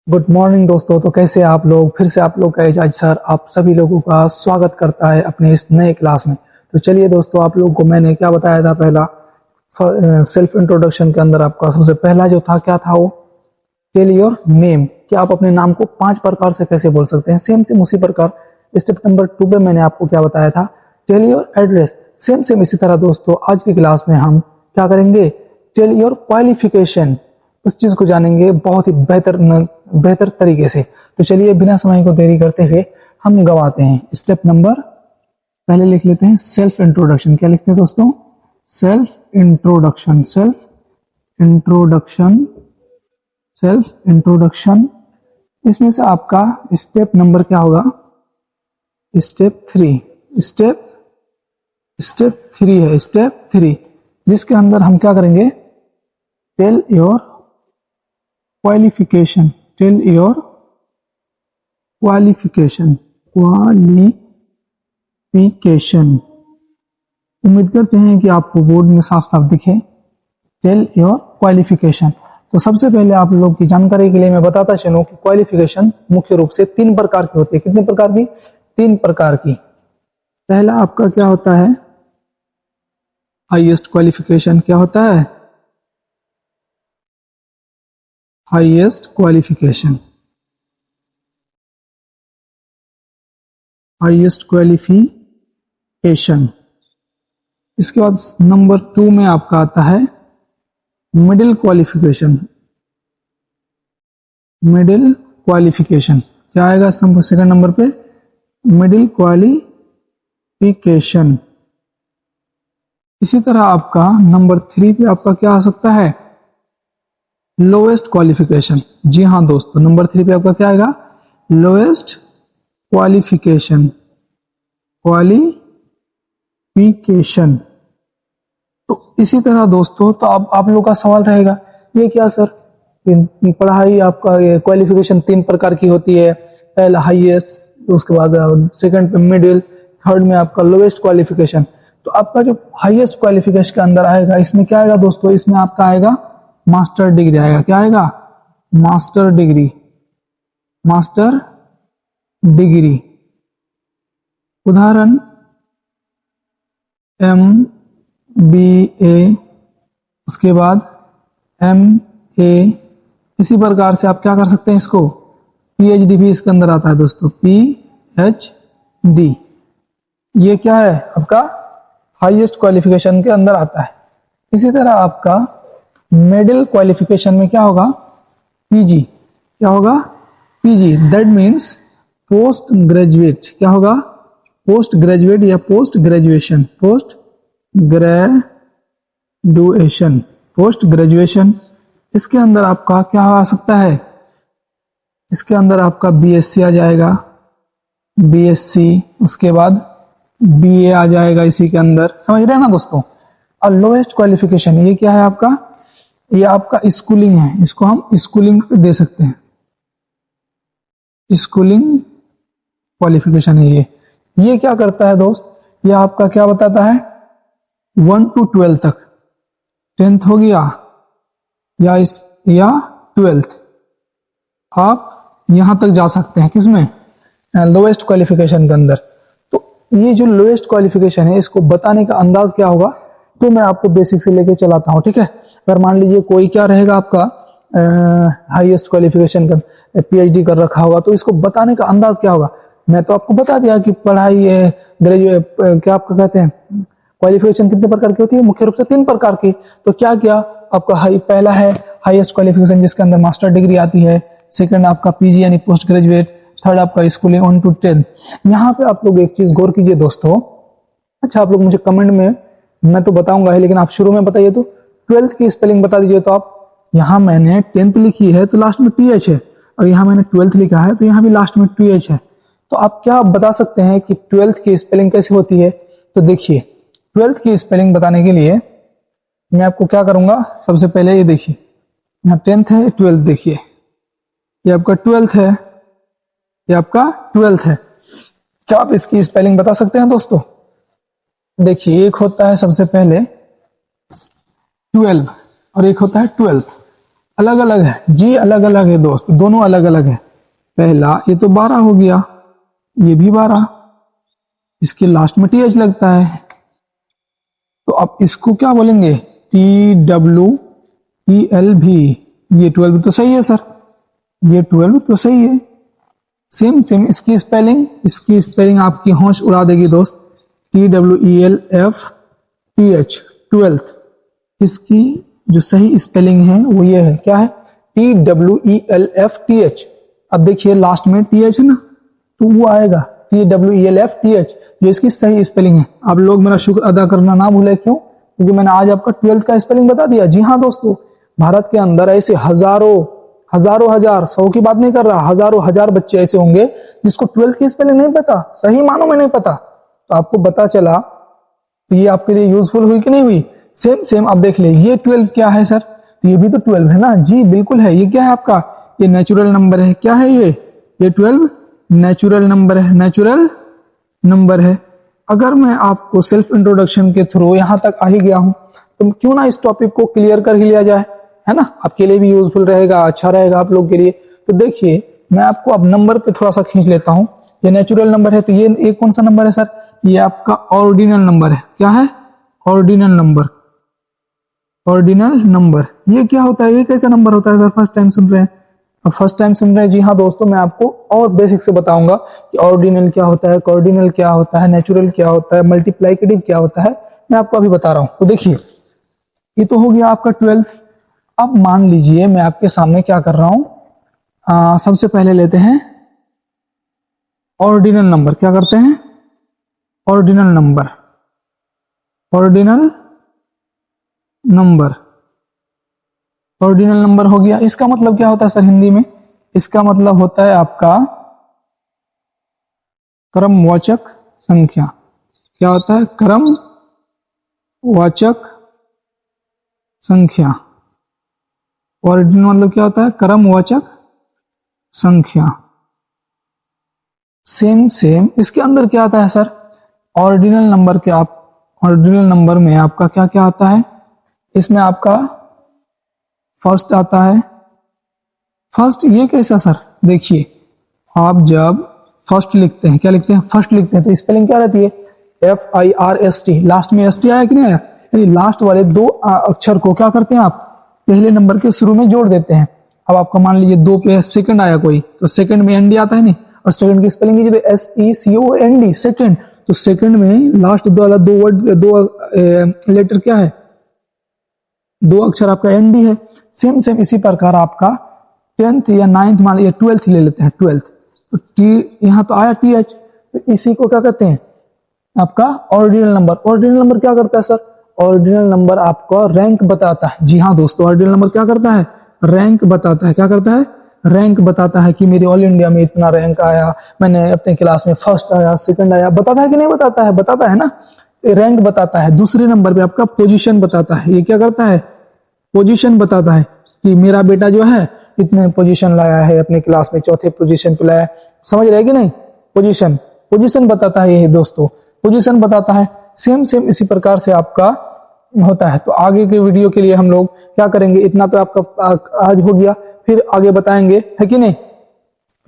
Good morning दोस्तों। तो कैसे आप लोग? फिर से आप लोग का एजाज सर आप सभी लोगों का स्वागत करता है अपने इस नए क्लास में। तो चलिए दोस्तों, आप लोगों को मैंने क्या बताया था पहला सेल्फ इंट्रोडक्शन के अंदर आपका सबसे पहला जो था क्या था वो टेल योर नेम, कि आप अपने नाम को 5 प्रकार से कैसे बोल सकते हैं। सेम सेम उसी प्रकार स्टेप नंबर 2 पे मैंने आपको क्या बताया था, tell your address. Same same इसी तरह दोस्तों आज की क्लास में हम क्या करेंगे, टेल योर क्वालिफिकेशन, उस चीज को जानेंगे बहुत ही बेहतर तरीके से। तो चलिए बिना समय को देरी करते हुए हम गवाते हैं स्टेप नंबर, पहले लिख लेते हैं सेल्फ इंट्रोडक्शन। क्या लिखते हैं दोस्तों? Self introduction. Self introduction, self introduction. इसमें से आपका स्टेप नंबर क्या होगा? स्टेप 3। स्टेप 3 है, स्टेप 3, जिसके अंदर हम क्या करेंगे, tell your qualification. Tell your qualification, qualification. उम्मीद करते हैं कि आपको बोर्ड में साफ साफ दिखे टेल योर क्वालिफिकेशन। तो सबसे पहले आप लोग की जानकारी के लिए मैं बताता चलूं कि क्वालिफिकेशन मुख्य रूप से 3 प्रकार की होती है। कितने प्रकार की? 3 प्रकार की। पहला आपका क्या होता है, हाईएस्ट क्वालिफिकेशन। क्या होता है? Highest qualification. Highest qualification. इसके बाद नंबर 2 में आपका आता है मिडिल क्वालिफिकेशन। मिडिल क्वालिफिकेशन क्या आएगा सेकंड नंबर पे? Middle qualification. इसी तरह आपका नंबर 3 पे आपका क्या आ सकता है, लोएस्ट क्वालिफिकेशन। जी हाँ दोस्तों, नंबर 3 पे आपका क्या आएगा? Lowest qualification. क्वालिफिकेशन। तो इसी तरह दोस्तों, तो अब आप लोग का सवाल रहेगा, ये क्या सर, पढ़ाई आपका ये क्वालिफिकेशन 3 प्रकार की होती है, पहला हाईएस्ट, उसके बाद सेकंड पे मिडिल, थर्ड में आपका लोएस्ट क्वालिफिकेशन। तो आपका जो हाईएस्ट क्वालिफिकेशन के अंदर आएगा, इसमें क्या आएगा दोस्तों? इसमें आपका आएगा मास्टर डिग्री आएगा। क्या आएगा? Master degree. Master degree. उदाहरण MBA, उसके बाद MA। इसी प्रकार से आप क्या कर सकते हैं इसको, PhD भी इसके अंदर आता है दोस्तों, PhD। ये क्या है आपका हाईएस्ट क्वालिफिकेशन के अंदर आता है। इसी तरह आपका मिडिल क्वालिफिकेशन में क्या होगा? PG। क्या होगा? PG, that means post graduate. क्या होगा? पोस्ट ग्रेजुएट या post graduation. Post graduation, post graduation. इसके अंदर आपका क्या आ सकता है? इसके अंदर आपका BSc आ जाएगा, BSc। उसके बाद BA आ जाएगा इसी के अंदर, समझ रहे हैं ना दोस्तों। और लोएस्ट क्वालिफिकेशन ये क्या है आपका? ये आपका स्कूलिंग है, इसको हम स्कूलिंग पे दे सकते हैं। स्कूलिंग क्वालिफिकेशन है ये क्या करता है दोस्त? ये आपका क्या बताता है, 1 to 12 तक, 10th हो गया या 12th, आप यहां तक जा सकते हैं। किसमें? लोएस्ट क्वालिफिकेशन के अंदर। तो ये जो लोएस्ट क्वालिफिकेशन है, इसको बताने का अंदाज क्या होगा, तो मैं आपको बेसिक से लेके चलाता हूं, ठीक है। अगर मान लीजिए कोई क्या रहेगा आपका हाईएस्ट क्वालिफिकेशन का PhD कर रखा होगा, तो इसको बताने का अंदाज क्या होगा? मैं तो आपको बता दिया कि पढ़ाई है, ग्रेजुएट, क्या आपका कहते हैं, क्वालिफिकेशन कितने प्रकार की होती है? मुख्य रूप से 3 प्रकार की। तो क्या क्या आपका पहला है हाईएस्ट क्वालिफिकेशन, जिसके अंदर मास्टर डिग्री आती है। सेकंड आपका PG यानी पोस्ट ग्रेजुएट। थर्ड आपका स्कूलिंग 1 to 10। यहाँ पे आप लोग एक चीज गौर कीजिए दोस्तों। अच्छा, आप लोग मुझे कमेंट में, मैं तो बताऊंगा ही, लेकिन आप शुरू में बताइए तो 12th की स्पेलिंग बता दीजिए। तो आप, यहाँ मैंने 10th लिखी है तो लास्ट में TH है, और यहाँ मैंने 12th लिखा है तो यहाँ भी लास्ट में TH है। तो आप क्या बता सकते हैं कि 12th की स्पेलिंग कैसे होती है? तो देखिए, 12th की स्पेलिंग बताने के लिए मैं आपको क्या करूंगा, सबसे पहले ये देखिए, यहाँ 10th है, 12th देखिए, ये आपका 12th है, ये आपका 12th है। क्या आप इसकी स्पेलिंग बता सकते हैं दोस्तों? देखिए, एक होता है सबसे पहले 12 और एक होता है 12। अलग अलग है, जी अलग अलग है दोस्त, दोनों अलग अलग है। पहला ये तो 12 हो गया, ये भी 12, इसके लास्ट में टीएच लगता है, तो अब इसको क्या बोलेंगे, TWELV। ये 12 तो सही है सर, ये 12 तो सही है। सेम सेम इसकी स्पेलिंग आपकी होश उड़ा देगी दोस्त। TWELF ट्वेल्थ, इसकी जो सही स्पेलिंग है वो ये है, क्या है, TWELFTH। अब देखिए लास्ट में TH है ना, तो वो आएगा TWELFTH, जो इसकी सही स्पेलिंग है। आप लोग मेरा शुक्र अदा करना ना भूले, क्यों, क्योंकि मैंने आज आपका 12th का स्पेलिंग बता दिया। जी हाँ दोस्तों, भारत के अंदर ऐसे हजारों हजार, 100 की बात नहीं कर रहा, हजारों हजार बच्चे ऐसे होंगे जिसको 12th की स्पेलिंग नहीं पता, सही मानो में नहीं पता। तो आपको पता चला, तो ये आपके लिए यूजफुल हुई कि नहीं हुई। सेम सेम अब देख ले, ये 12 क्या है सर, तो ये भी तो 12 है ना, जी बिल्कुल है। ये क्या है आपका, ये नेचुरल नंबर है, क्या है ये 12 नेचुरल नंबर है, नेचुरल नंबर है। अगर मैं आपको सेल्फ इंट्रोडक्शन के थ्रू यहां तक आ ही गया हूं, तो क्यों ना इस टॉपिक को क्लियर कर ही लिया जाए, है ना, आपके लिए भी यूजफुल रहेगा, अच्छा रहेगा आप लोग के लिए। तो देखिए मैं आपको अब नंबर पे थोड़ा सा खींच लेता हूं। ये नेचुरल नंबर है, तो ये कौन सा नंबर है सर, ये आपका ऑर्डिनल नंबर है। क्या है, ऑर्डिनल नंबर। ऑर्डिनल नंबर ये क्या होता है, ये कैसा नंबर होता है सर, फर्स्ट टाइम सुन रहे हैं, फर्स्ट टाइम सुन रहे हैं। जी हाँ दोस्तों, मैं आपको और बेसिक से बताऊंगा कि ऑर्डिनल क्या होता है, कॉर्डिनल क्या होता है, नेचुरल क्या होता है, मल्टीप्लाइकेटिव क्या होता है, मैं आपको अभी बता रहा हूं। तो देखिए ये तो हो गया आपका 12th। अब मान लीजिए मैं आपके सामने क्या कर रहा हूं, सबसे पहले लेते हैं ऑर्डिनल नंबर। क्या करते हैं, ordinal number, ordinal number, ordinal number हो गया। इसका मतलब क्या होता है सर हिंदी में, इसका मतलब होता है आपका क्रमवाचक संख्या। क्या होता है, क्रमवाचक संख्या। ऑर्डिनल मतलब क्या होता है, क्रमवाचक संख्या। सेम सेम इसके अंदर क्या आता है सर, ऑर्डिनल नंबर के आप, ऑर्डिनल नंबर में आपका क्या क्या आता है, इसमें आपका फर्स्ट आता है। फर्स्ट ये कैसा सर, देखिए आप जब फर्स्ट लिखते हैं, क्या लिखते हैं, फर्स्ट लिखते हैं, तो स्पेलिंग क्या रहती है, FIRST। लास्ट में ST आया कि नहीं आया, यानी लास्ट वाले दो अक्षर को क्या करते हैं आप, पहले नंबर के शुरू में जोड़ देते हैं। अब आपका मान लीजिए 2 पे सेकंड आया कोई, तो सेकंड में ND आता है नहीं, और सेकंड की स्पेलिंग कीजिए तो SECOND, सेकंड। तो सेकंड में लास्ट दो वाला दो लेटर क्या है, दो अक्षर आपका ND है। सेम सेम इसी प्रकार आपका 10th या 9th मान लीजिए 12th ले लेते हैं, 12th, तो यहाँ तो आया TH, तो इसी को क्या कहते हैं, आपका ऑर्डिनल नंबर। ऑर्डिनल नंबर क्या करता है सर, ऑर्डिनल नंबर आपको रैंक बताता है। जी हाँ दोस्तों, ऑर्डिनल नंबर क्या करता है, रैंक बताता है। क्या करता है, रैंक बताता है कि मेरे ऑल इंडिया में इतना रैंक आया, मैंने अपने क्लास में फर्स्ट आया, सेकंड आया, बताता है कि नहीं बताता है, बताता है ना, रैंक बताता है। दूसरे नंबर पे आपका पोजीशन बताता है। ये क्या करता है, पोजीशन बताता है कि मेरा बेटा जो है इतने पोजीशन लाया है अपने क्लास में, चौथे पोजीशन पे लाया। समझ रहे कि नहीं, पोजीशन, पोजीशन बताता है ये दोस्तों, पोजीशन बताता है। सेम सेम इसी प्रकार से आपका होता है। तो आगे के वीडियो के लिए हम लोग क्या करेंगे, इतना तो आपका आज हो गया, फिर आगे बताएंगे, है कि नहीं।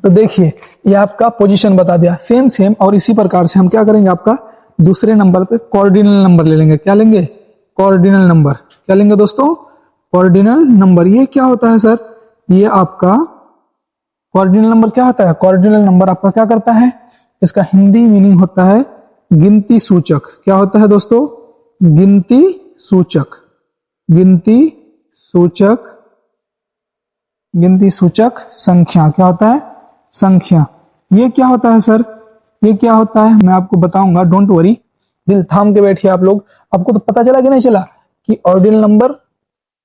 तो देखिए ये आपका पोजीशन बता दिया, सेम सेम। और इसी प्रकार से हम क्या करेंगे, आपका दूसरे नंबर पे कॉर्डिनल नंबर ले लेंगे। क्या लेंगे, कॉर्डिनल नंबर। क्या लेंगे दोस्तों, कॉर्डिनल नंबर। ये क्या होता है सर, ये आपका कॉर्डिनल नंबर क्या होता है, कॉर्डिनल नंबर आपका क्या करता है, इसका हिंदी मीनिंग होता है गिनती सूचक। क्या होता है दोस्तों, गिनती सूचक, गिनती सूचक, गिनती सूचक संख्या। क्या होता है, संख्या। ये क्या होता है सर, ये क्या होता है मैं आपको बताऊंगा, डोंट वरी, दिल थाम के बैठिए आप लोग। आपको तो पता चला कि नहीं चला कि ऑर्डिनल नंबर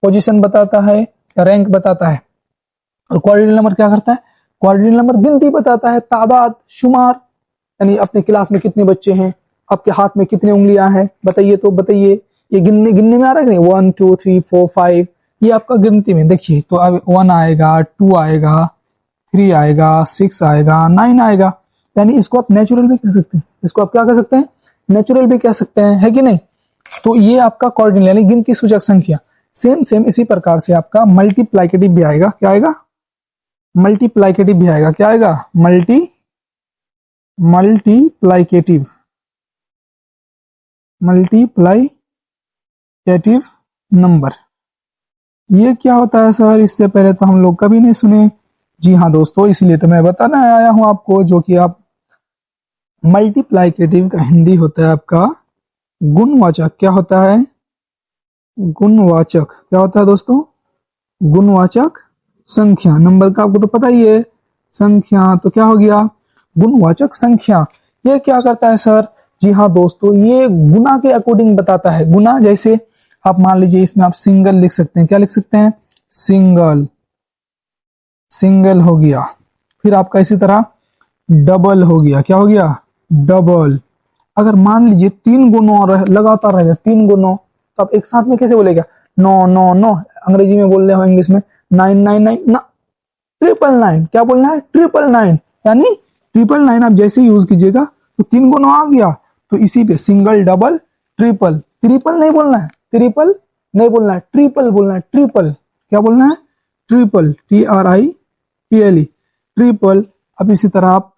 पोजीशन बताता है, रैंक बताता है, और क्वाड्रिनल नंबर क्या करता है, क्वाड्रिनल नंबर गिनती बताता है, तादाद, शुमार, यानी अपने क्लास में कितने बच्चे हैं, आपके हाथ में कितनी उंगलियां हैं, बताइए तो बताइए। ये गिनने में आ रहा है कि नहीं, 1 2 3 4 5, ये आपका गिनती में। देखिए तो अब 1 आएगा, 2 आएगा, 3 आएगा, 6 आएगा, 9 आएगा। यानी इसको आप नेचुरल भी कह सकते हैं, इसको आप क्या कह सकते हैं, नेचुरल भी कह सकते हैं, है कि नहीं। तो ये आपका कॉर्डिनल यानी गिनती सूचक संख्या। सेम सेम इसी प्रकार से आपका मल्टीप्लाइकेटिव भी आएगा। क्या आएगा? मल्टीप्लाइकेटिव भी आएगा। क्या आएगा? Multiplicative number. ये क्या होता है सर? इससे पहले तो हम लोग कभी नहीं सुने। जी हाँ दोस्तों, इसलिए तो मैं बताना आया हूं आपको, जो कि आप मल्टीप्लाइकेटिव का हिंदी होता है आपका गुणवाचक। क्या होता है? गुणवाचक। क्या होता है दोस्तों? गुणवाचक संख्या। नंबर का आपको तो पता ही है, संख्या तो क्या हो गया? गुणवाचक संख्या। ये क्या करता है सर? जी हाँ दोस्तों, ये गुना के अकॉर्डिंग बताता है। गुना जैसे आप मान लीजिए इसमें आप सिंगल लिख सकते हैं। क्या लिख सकते हैं? सिंगल, सिंगल हो गया। फिर आपका इसी तरह डबल हो गया। क्या हो गया? डबल। अगर मान लीजिए 3 गुना लगातार रहेगा, 3 गुना, तो आप एक साथ में कैसे बोलेगा? नो नो नो, अंग्रेजी में बोल रहे हो, इंग्लिश में 999 ना, 999। क्या बोलना है? 999, यानी 999 आप जैसे यूज कीजिएगा तो 3 गुना आ गया। तो इसी पे सिंगल, डबल, ट्रिपल। ट्रिपल नहीं बोलना है, ट्रिपल नहीं बोलना है, ट्रिपल बोलना है। ट्रिपल। क्या बोलना है? Triple, TRIPLE, triple. अब इसी तरह आप